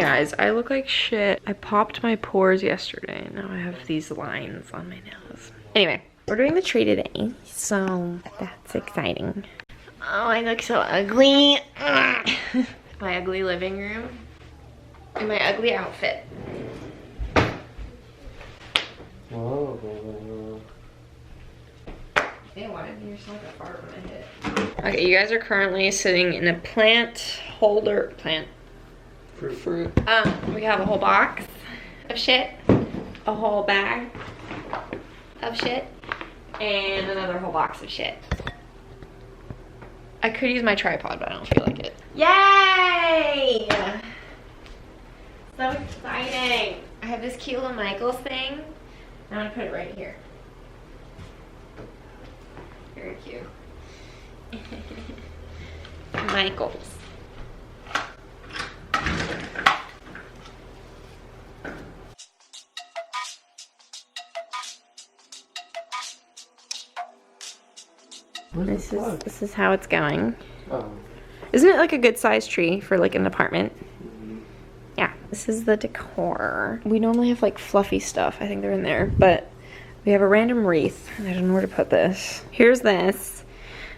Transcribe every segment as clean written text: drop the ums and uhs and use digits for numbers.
guys, I look like shit. I popped my pores yesterday. Now I have these lines on my nose. Anyway, we're doing the tree today, so that's exciting. Oh, I look so ugly. My ugly living room and my ugly outfit. Whoa. Hey, why didn't you sound like a fart when I hit? Okay, you guys are currently sitting in a plant holder. Fruit. We have a whole box of shit, a whole bag of shit, and another whole box of shit. I could use my tripod, but I don't feel like it. Yay! So exciting. I have this cute little Michaels thing. I'm gonna put it right here. Very cute. Michaels. This is how it's going. Oh. Isn't it like a good sized tree for like an apartment? Yeah, this is the decor. We normally have like fluffy stuff. I think they're in there, but we have a random wreath. I don't know where to put this. Here's this.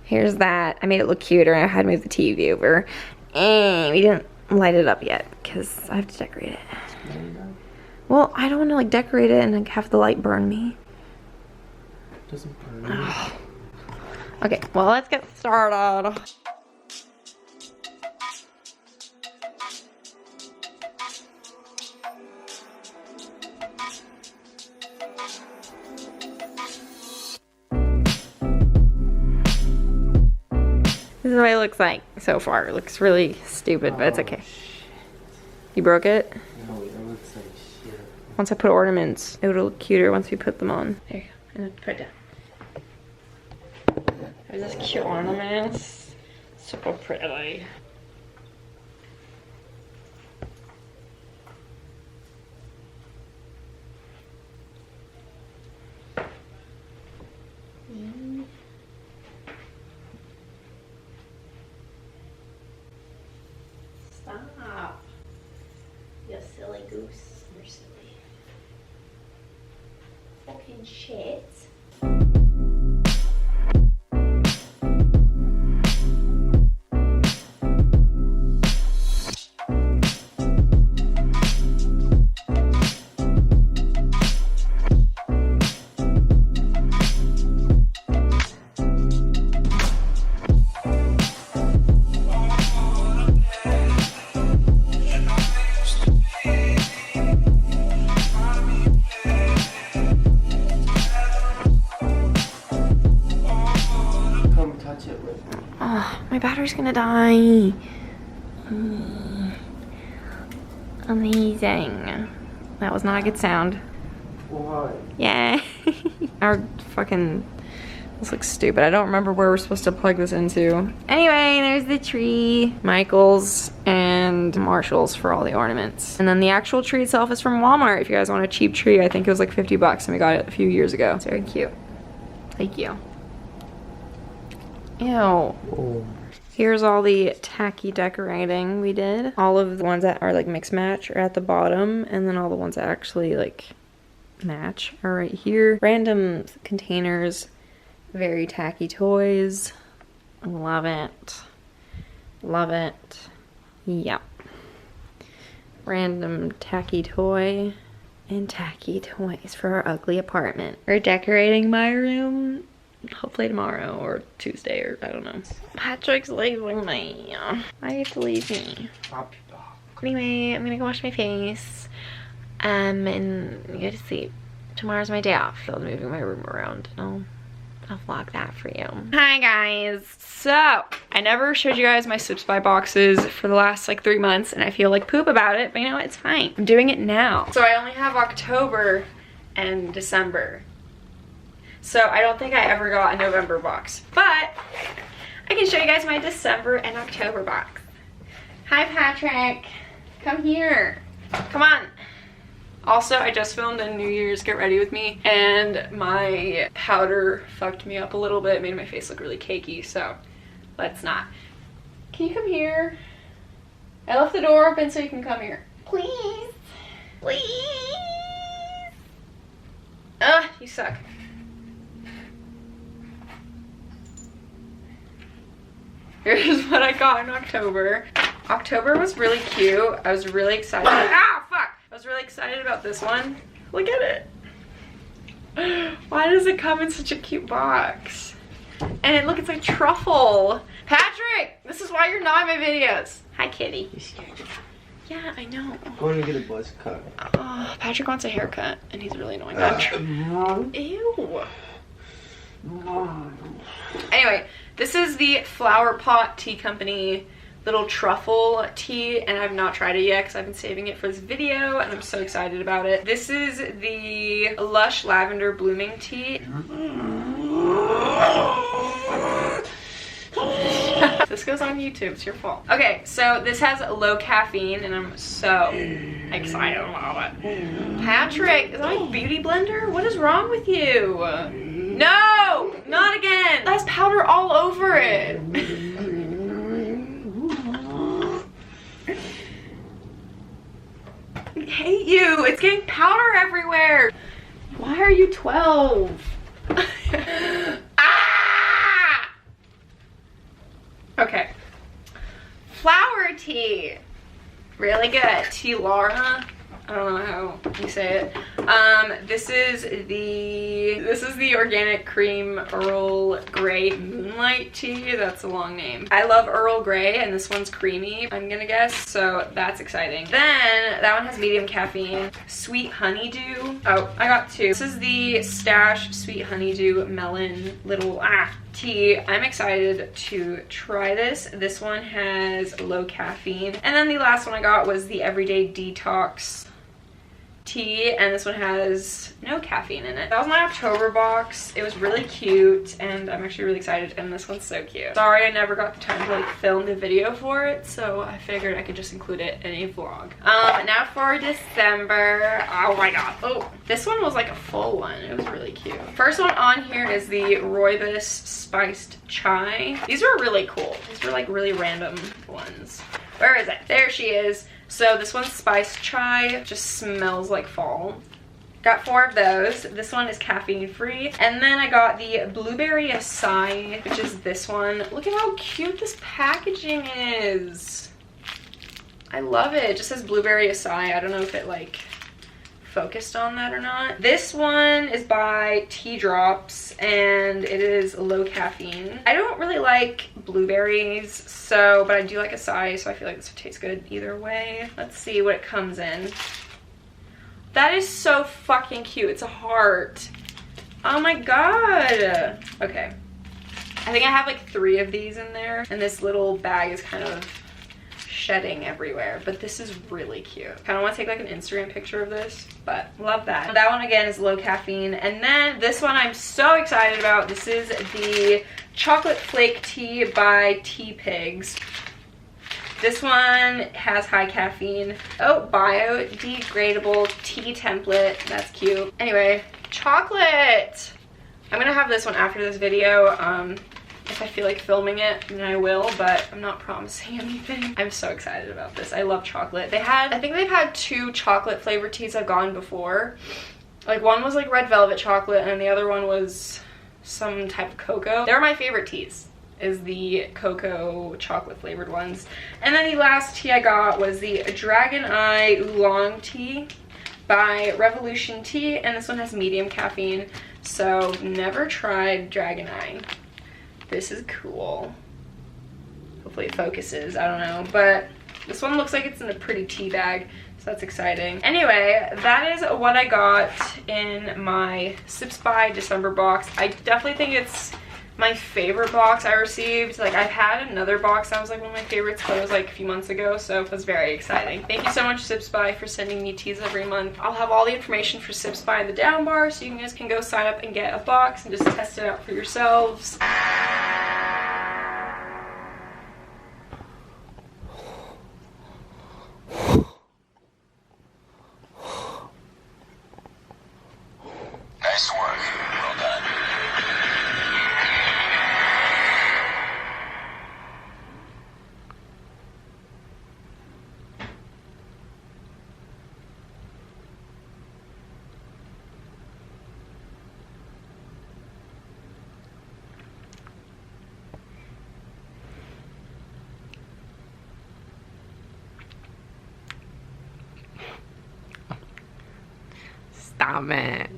Here's that. I made it look cuter. I had to move the TV over. And we didn't light it up yet because I have to decorate it. Well, I don't want to like decorate it and like have the light burn me. It doesn't burn me. Oh. Okay, well, let's get started. This is what it looks like so far. It looks really stupid, but it's okay. You broke it? No, it looks like shit. Once I put ornaments, it would look cuter once we put them on. There you go. And put it down. There's this cute ornaments. So pretty. Stop. You silly goose. You're silly. Fucking shit. Oh, my battery's gonna die. Amazing. That was not a good sound. Why? Yeah. Our fucking... This looks stupid. I don't remember where we're supposed to plug this into. Anyway, there's the tree. Michael's and Marshall's for all the ornaments. And then the actual tree itself is from Walmart. If you guys want a cheap tree, I think it was like 50 bucks and we got it a few years ago. It's very cute. Thank you. Ew. Oh. Here's all the tacky decorating we did. All of the ones that are like mix match are at the bottom, and then all the ones that actually like match are right here. Random containers, very tacky toys. Love it. Love it. Yep. Random tacky toy and tacky toys for our ugly apartment. We're decorating my room. Hopefully tomorrow or Tuesday or I don't know. Patrick's leaving me. I have to leave me. Anyway, I'm gonna go wash my face and go to sleep. Tomorrow's my day off. I'll be moving my room around. I'll vlog that for you. Hi guys. So I never showed you guys my Sips by boxes for the last like 3 months and I feel like poop about it, but you know what? It's fine. I'm doing it now. So I only have October and December. So I don't think I ever got a November box, but I can show you guys my December and October box. Hi Patrick, come here, come on. Also, I just filmed a New Year's Get Ready With Me and my powder fucked me up a little bit, made my face look really cakey, so let's not. Can you come here? I left the door open so you can come here. Please. Please. Ugh, you suck. Here's what I got in October. October was really cute. I was really excited. Ah, fuck! I was really excited about this one. Look at it. Why does it come in such a cute box? And look, it's like truffle. Patrick, this is why you're not in my videos. Hi, kitty. You scared? Yeah, I know. Going to get a buzz cut. Oh, Patrick wants a haircut, and he's really annoying. Ew. Anyway, this is the Flower Pot Tea Company little truffle tea, and I've not tried it yet because I've been saving it for this video, and I'm so excited about it. This is the Lush Lavender Blooming Tea. This goes on YouTube, it's your fault. Okay, so this has low caffeine, and I'm so excited about it. Patrick, is that my beauty blender? What is wrong with you? No, not again. That has powder all over it. I hate you. It's getting powder everywhere. Why are you 12? Ah! Okay. Flower tea. Really good. Tea Laura. I don't know how you say it. This is the organic cream Earl Grey Moonlight tea. That's a long name. I love Earl Grey, and this one's creamy, I'm gonna guess, so that's exciting. Then that one has medium caffeine. Sweet Honeydew. Oh, I got two. This is the Stash Sweet Honeydew Melon little tea. I'm excited to try this. This one has low caffeine. And then the last one I got was the Everyday Detox tea, and this one has no caffeine in it. That was my October box. It was really cute, and I'm actually really excited, and this one's so cute. Sorry I never got the time to like film the video for it, so I figured I could just include it in a vlog. Now for December. Oh my god. Oh, this one was like a full one. It was really cute. First one on here is the Rooibos Spiced Chai. These were really cool. These were like really random ones. Where is it? There she is. So this one's spiced chai, just smells like fall. Got 4 of those. This one is caffeine free. And then I got the blueberry acai, which is this one. Look at how cute this packaging is. I love it. It just says blueberry acai. I don't know if it like focused on that or not. This one is by Tea Drops, and it is low caffeine. I don't really like blueberries, but I do like acai, so I feel like this would taste good either way. Let's see what it comes in. That is so fucking cute. It's a heart. Oh my god. Okay. I think I have like 3 of these in there, and this little bag is kind of shedding everywhere, but this is really cute. Kind of want to take like an Instagram picture of this, but love that. That one again is low caffeine. And then this one I'm so excited about. This is the Chocolate Flake Tea by Tea Pigs. This one has high caffeine. Oh, biodegradable tea template. That's cute. Anyway, chocolate. I'm gonna have this one after this video. If I feel like filming it, then I will, but I'm not promising anything. I'm so excited about this. I love chocolate. I think they've had 2 chocolate flavored teas I've gotten before. Like one was like red velvet chocolate, and the other one was some type of cocoa. They're my favorite teas, is the cocoa chocolate flavored ones. And then the last tea I got was the Dragon Eye Oolong Tea by Revolution Tea, and this one has medium caffeine. So never tried Dragon Eye. This is cool. Hopefully it focuses, I don't know. But this one looks like it's in a pretty tea bag, so that's exciting. Anyway, that is what I got in my Sips by December box. I definitely think it's my favorite box I received. Like, I've had another box that was like one of my favorites, but it was like a few months ago, so it was very exciting. Thank you so much, Sips by, for sending me teas every month. I'll have all the information for Sips by in the down bar, so you guys can go sign up and get a box and just test it out for yourselves. Nice work. Well done. Stop it.